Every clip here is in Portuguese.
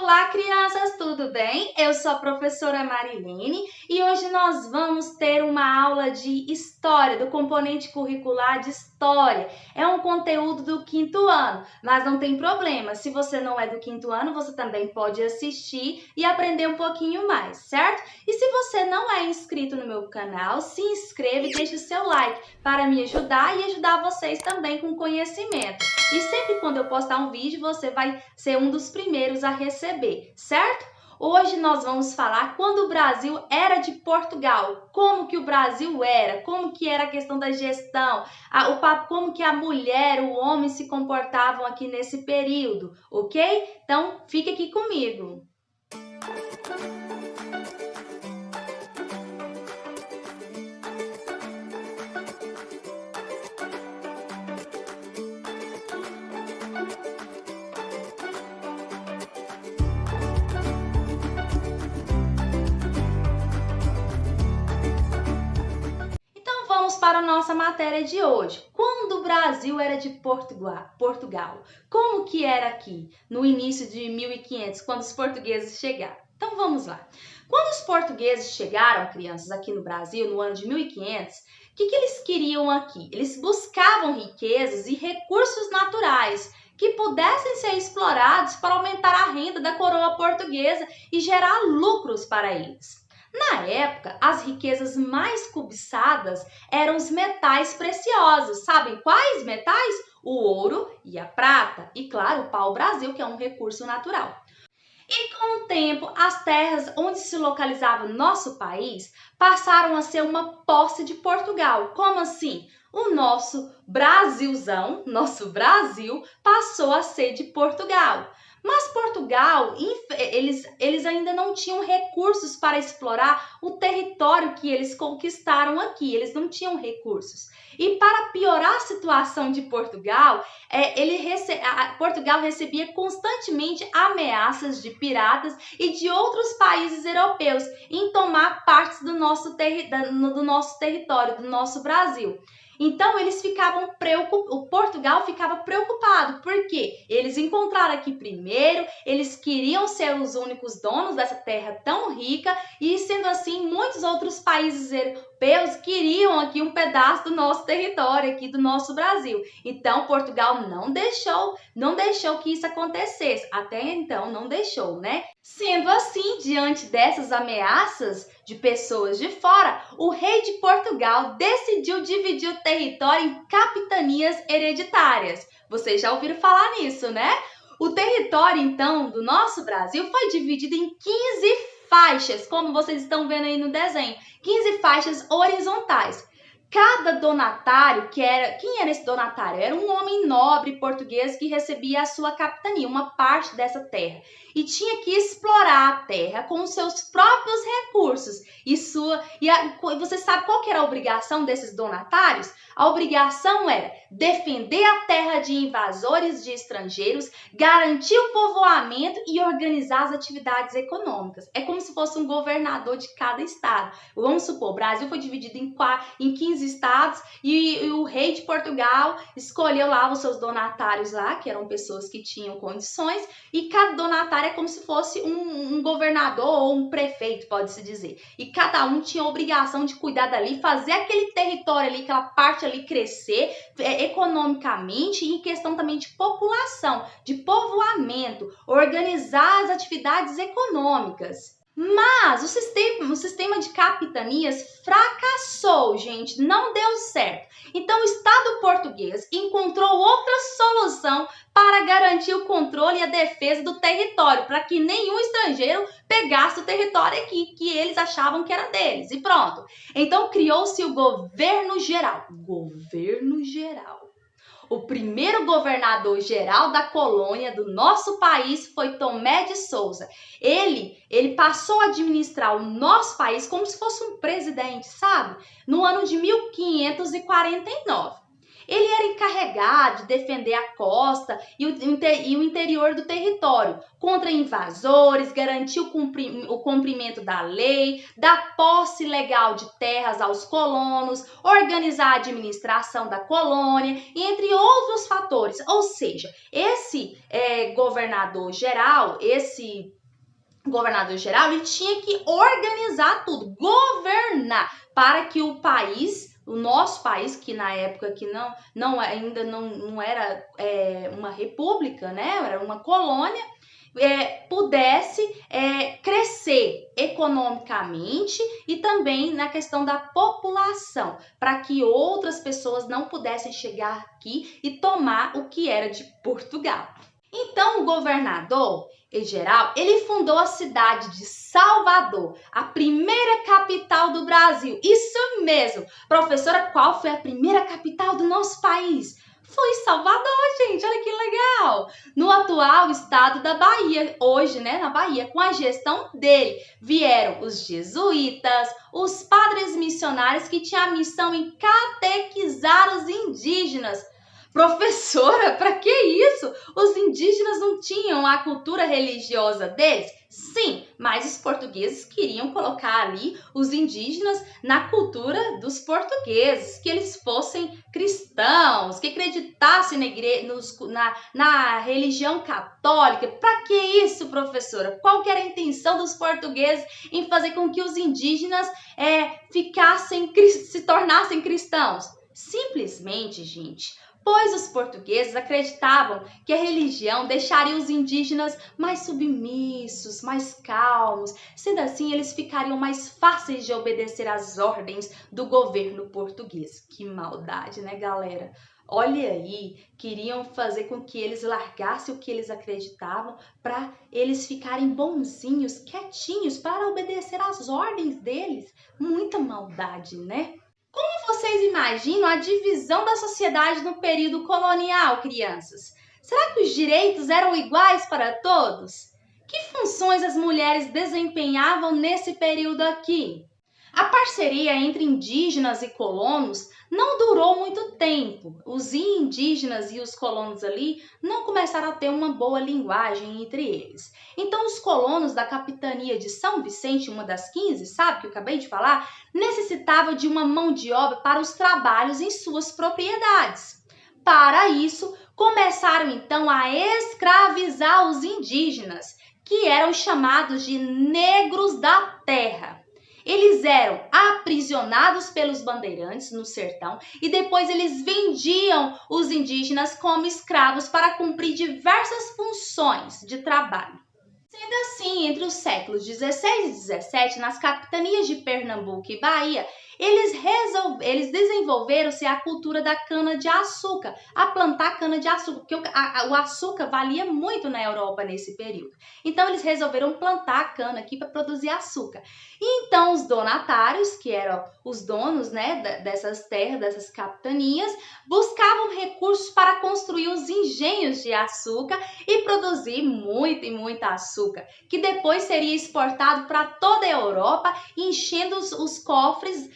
Olá, crianças, tudo bem? Eu sou a professora Marilene e hoje nós vamos ter uma aula de História, do componente curricular de História. É um conteúdo do 5º ano, mas não tem problema. Se você não é do 5º ano, você também pode assistir e aprender um pouquinho mais, certo? E se você não é inscrito no meu canal, se inscreva e deixe o seu like para me ajudar e ajudar vocês também com conhecimento. E sempre quando eu postar um vídeo, você vai ser um dos primeiros a receber, certo? Hoje nós vamos falar quando o Brasil era de Portugal, como que o Brasil era, como que era a questão da gestão, como que a mulher, o homem se comportavam aqui nesse período, ok? Então, fique aqui comigo. Vamos para a nossa matéria de hoje. Quando o Brasil era de Portugal, como que era aqui no início de 1500, quando os portugueses chegaram? Então vamos lá. Quando os portugueses chegaram, crianças, aqui no Brasil, no ano de 1500, o que eles queriam aqui? Eles buscavam riquezas e recursos naturais que pudessem ser explorados para aumentar a renda da coroa portuguesa e gerar lucros para eles. Na época, as riquezas mais cobiçadas eram os metais preciosos. Sabem quais metais? O ouro e a prata. E, claro, o pau-brasil, que é um recurso natural. E com o tempo, as terras onde se localizava nosso país passaram a ser uma posse de Portugal. Como assim? O nosso Brasilzão, nosso Brasil, passou a ser de Portugal. Mas Portugal, eles ainda não tinham recursos para explorar o território que eles conquistaram aqui. Eles não tinham recursos. E para piorar a situação de Portugal, Portugal recebia constantemente ameaças de piratas e de outros países europeus em tomar partes do nosso território, do nosso Brasil. Então, o Portugal ficava preocupado, porque eles encontraram aqui primeiro, eles queriam ser os únicos donos dessa terra tão rica e, sendo assim, muitos outros países europeus queriam aqui um pedaço do nosso território, aqui do nosso Brasil. Então, Portugal não deixou que isso acontecesse. Até então, não deixou, né? Sendo assim, diante dessas ameaças de pessoas de fora, o rei de Portugal decidiu dividir o território em capitanias hereditárias. Vocês já ouviram falar nisso, né? O território, então, do nosso Brasil foi dividido em 15 faixas, como vocês estão vendo aí no desenho. 15 faixas horizontais. Cada donatário, quem era esse donatário? Era um homem nobre português que recebia a sua capitania, uma parte dessa terra. E tinha que explorar a terra com os seus próprios recursos. Você sabe qual que era a obrigação desses donatários? A obrigação era defender a terra de invasores de estrangeiros, garantir o povoamento e organizar as atividades econômicas. É como se fosse um governador de cada estado. Vamos supor, o Brasil foi dividido em 15 estados e o rei de Portugal escolheu lá os seus donatários lá, que eram pessoas que tinham condições, e cada donatário é como se fosse um governador ou um prefeito, pode-se dizer. E cada um tinha a obrigação de cuidar dali, fazer aquele território ali, aquela parte ali crescer economicamente e em questão também de população, de povoamento, organizar as atividades econômicas. Mas o sistema de capitanias fracassou, gente, não deu certo. Então, o Estado português encontrou outra solução para garantir o controle e a defesa do território, para que nenhum estrangeiro pegasse o território aqui, que eles achavam que era deles. E pronto. Então, criou-se o governo geral. Governo geral. O primeiro governador geral da colônia do nosso país foi Tomé de Souza. Ele passou a administrar o nosso país como se fosse um presidente, sabe? No ano de 1549. Ele era encarregado de defender a costa e o interior do território contra invasores, garantir o cumprimento da lei, dar posse legal de terras aos colonos, organizar a administração da colônia, e entre outros fatores. Ou seja, esse governador geral, ele tinha que organizar tudo, governar, para que o país, o nosso país, que na época que ainda não era uma república, né, era uma colônia, pudesse crescer economicamente e também na questão da população, para que outras pessoas não pudessem chegar aqui e tomar o que era de Portugal. Então, o governador geral, ele fundou a cidade de Salvador, a primeira capital do Brasil. Isso mesmo! Professora, qual foi a primeira capital do nosso país? Foi Salvador, gente, olha que legal! No atual estado da Bahia, hoje, né, na Bahia, com a gestão dele, vieram os jesuítas, os padres missionários que tinham a missão em catequizar os indígenas. Professora, para que isso? Os indígenas não tinham a cultura religiosa deles? Sim, mas os portugueses queriam colocar ali os indígenas na cultura dos portugueses, que eles fossem cristãos, que acreditassem na religião católica. Para que isso, professora? Qual que era a intenção dos portugueses em fazer com que os indígenas se tornassem cristãos? Simplesmente, gente, pois os portugueses acreditavam que a religião deixaria os indígenas mais submissos, mais calmos. Sendo assim, eles ficariam mais fáceis de obedecer às ordens do governo português. Que maldade, né, galera? Olha aí, queriam fazer com que eles largassem o que eles acreditavam para eles ficarem bonzinhos, quietinhos, para obedecer às ordens deles. Muita maldade, né? Como vocês imaginam a divisão da sociedade no período colonial, crianças? Será que os direitos eram iguais para todos? Que funções as mulheres desempenhavam nesse período aqui? A parceria entre indígenas e colonos não durou muito tempo. Os indígenas e os colonos ali não começaram a ter uma boa linguagem entre eles. Então, os colonos da capitania de São Vicente, uma das 15, sabe que eu acabei de falar, necessitavam de uma mão de obra para os trabalhos em suas propriedades. Para isso, começaram então a escravizar os indígenas, que eram chamados de negros da terra. Eles eram aprisionados pelos bandeirantes no sertão e depois eles vendiam os indígenas como escravos para cumprir diversas funções de trabalho. Sendo assim, entre os séculos 16 e 17, nas capitanias de Pernambuco e Bahia, eles desenvolveram-se a cultura da cana-de-açúcar, a plantar cana-de-açúcar, porque o açúcar valia muito na Europa nesse período. Então, eles resolveram plantar a cana aqui para produzir açúcar. E então, os donatários, que eram os donos, né, dessas terras, dessas capitanias, buscavam recursos para construir os engenhos de açúcar e produzir muito e muito açúcar, que depois seria exportado para toda a Europa, enchendo os cofres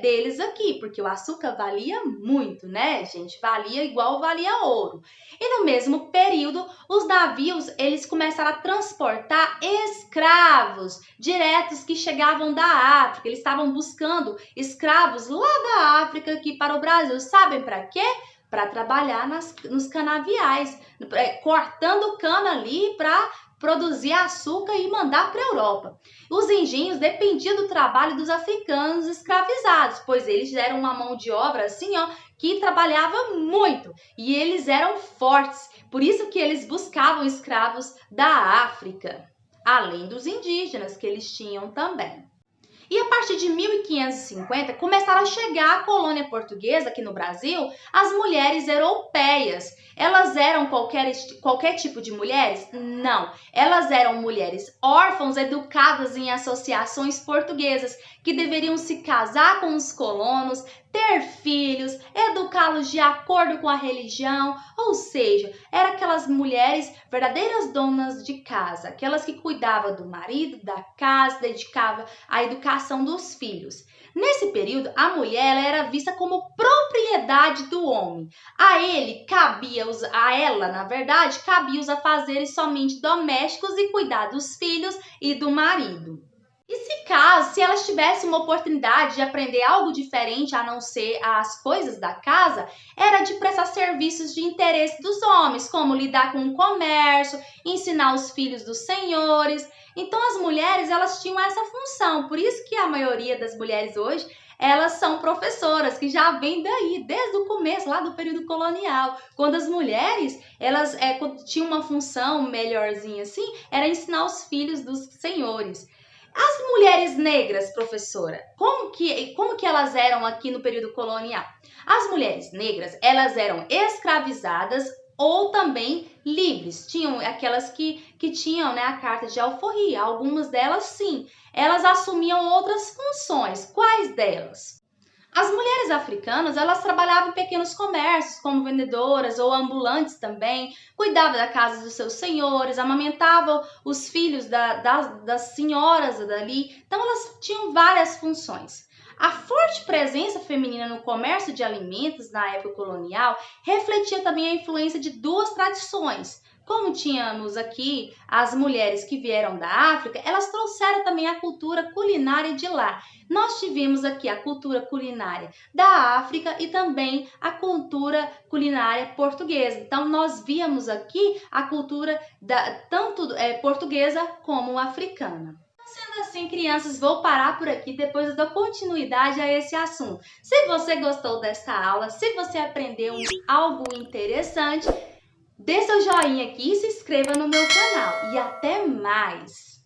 deles aqui, porque o açúcar valia muito, né, gente? Valia igual valia ouro. E no mesmo período, os navios, eles começaram a transportar escravos diretos que chegavam da África. Eles estavam buscando escravos lá da África aqui para o Brasil. Sabem para quê? Para trabalhar nos canaviais, cortando cana ali para produzir açúcar e mandar para a Europa. Os engenhos dependiam do trabalho dos africanos escravizados, pois eles eram uma mão de obra assim, que trabalhava muito e eles eram fortes. Por isso que eles buscavam escravos da África, além dos indígenas que eles tinham também. E a partir de 1550, começaram a chegar à colônia portuguesa aqui no Brasil as mulheres europeias. Elas eram qualquer tipo de mulheres? Não. Elas eram mulheres órfãos educadas em associações portuguesas que deveriam se casar com os colonos, ter filhos, educá-los de acordo com a religião, ou seja, eram aquelas mulheres verdadeiras donas de casa, aquelas que cuidavam do marido, da casa, dedicavam à educação educação dos filhos. Nesse período, a mulher ela era vista como propriedade do homem. A ela, na verdade, cabia os afazeres somente domésticos e cuidar dos filhos e do marido. E se elas tivessem uma oportunidade de aprender algo diferente a não ser as coisas da casa, era de prestar serviços de interesse dos homens, como lidar com o comércio, ensinar os filhos dos senhores. Então as mulheres, elas tinham essa função. Por isso que a maioria das mulheres hoje, elas são professoras, que já vem daí, desde o começo, lá do período colonial. Quando as mulheres, elas tinham uma função melhorzinha assim, era ensinar os filhos dos senhores. As mulheres negras, professora, como que elas eram aqui no período colonial? As mulheres negras, elas eram escravizadas ou também livres. Tinham aquelas que tinham, né, a carta de alforria. Algumas delas, sim, elas assumiam outras funções. Quais delas? As mulheres africanas, elas trabalhavam em pequenos comércios, como vendedoras ou ambulantes também, cuidavam da casa dos seus senhores, amamentavam os filhos das senhoras dali. Então, elas tinham várias funções. A forte presença feminina no comércio de alimentos na época colonial refletia também a influência de duas tradições. Como tínhamos aqui as mulheres que vieram da África, elas trouxeram também a cultura culinária de lá. Nós tivemos aqui a cultura culinária da África e também a cultura culinária portuguesa. Então, nós víamos aqui a cultura tanto portuguesa como africana. Sendo assim, crianças, vou parar por aqui, depois eu dou continuidade a esse assunto. Se você gostou desta aula, se você aprendeu algo interessante, dê seu joinha aqui e se inscreva no meu canal. E até mais!